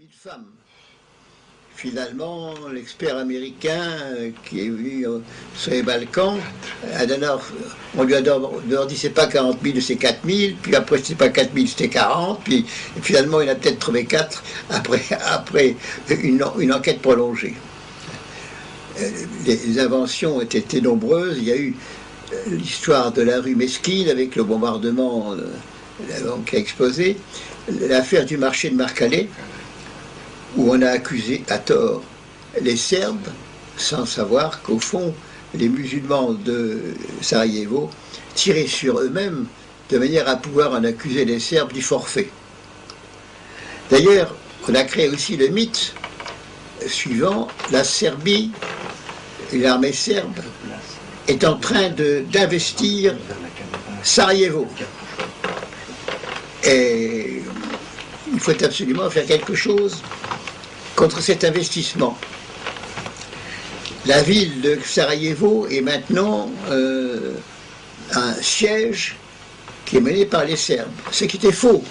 vie de femme. Finalement, l'expert américain qui est venu sur les Balkans, on lui a d'abord dit c'est pas 40 000, c'est 4 000, puis après c'est pas 4 000, c'était 40, puis finalement il a peut-être trouvé 4 après une enquête prolongée. Les inventions ont été nombreuses. Il y a eu l'histoire de la rue Mesquine avec le bombardement qui a explosé, l'affaire du marché de Marcalais, où on a accusé à tort les Serbes, sans savoir qu'au fond, les musulmans de Sarajevo tiraient sur eux-mêmes de manière à pouvoir en accuser les Serbes du forfait. D'ailleurs, on a créé aussi le mythe suivant: la Serbie, l'armée serbe, est en train d'investir Sarajevo. Et il faut absolument faire quelque chose contre cet investissement. La ville de Sarajevo est maintenant un siège qui est mené par les Serbes, ce qui était faux,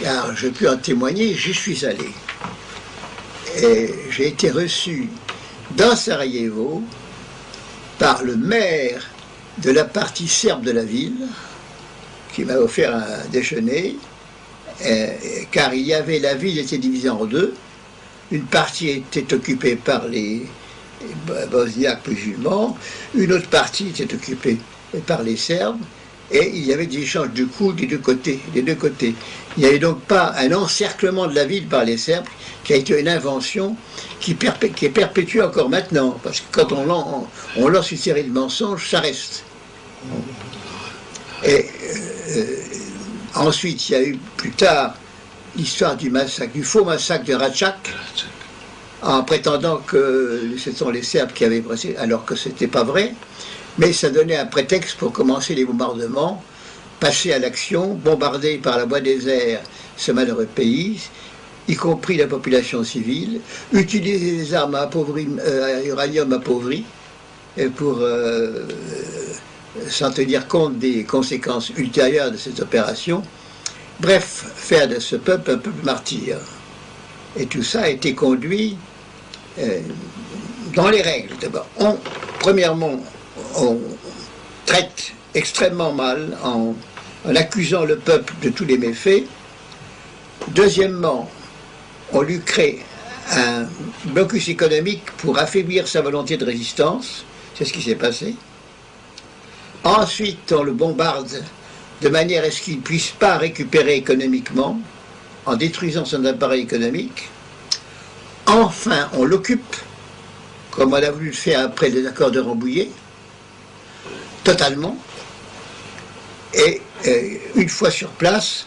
car je peux en témoigner, j'y suis allé. Et j'ai été reçu dans Sarajevo par le maire de la partie serbe de la ville, qui m'a offert un déjeuner, car il y avait, la ville était divisée en deux. Une partie était occupée par les bosniaques musulmans, une autre partie était occupée par les Serbes, et il y avait des échanges de coups des deux côtés. Il n'y avait donc pas un encerclement de la ville par les Serbes, qui a été une invention qui est perpétuée encore maintenant, parce que quand on lance une série de mensonges, ça reste. Et ensuite, il y a eu plus tard l'histoire du massacre, du faux massacre de Račak, en prétendant que ce sont les Serbes qui avaient pressé, alors que ce n'était pas vrai, mais ça donnait un prétexte pour commencer les bombardements, passer à l'action, bombarder par la voie des airs ce malheureux pays, y compris la population civile, utiliser des armes à uranium appauvri, pour sans tenir compte des conséquences ultérieures de cette opération. Bref, faire de ce peuple un peuple martyr. Et tout ça a été conduit dans les règles. D'abord, premièrement, on traite extrêmement mal en accusant le peuple de tous les méfaits. Deuxièmement, on lui crée un blocus économique pour affaiblir sa volonté de résistance. C'est ce qui s'est passé. Ensuite, on le bombarde de manière à ce qu'il ne puisse pas récupérer économiquement, en détruisant son appareil économique. Enfin, on l'occupe, comme on a voulu le faire après les accords de Rambouillet, totalement. Et une fois sur place,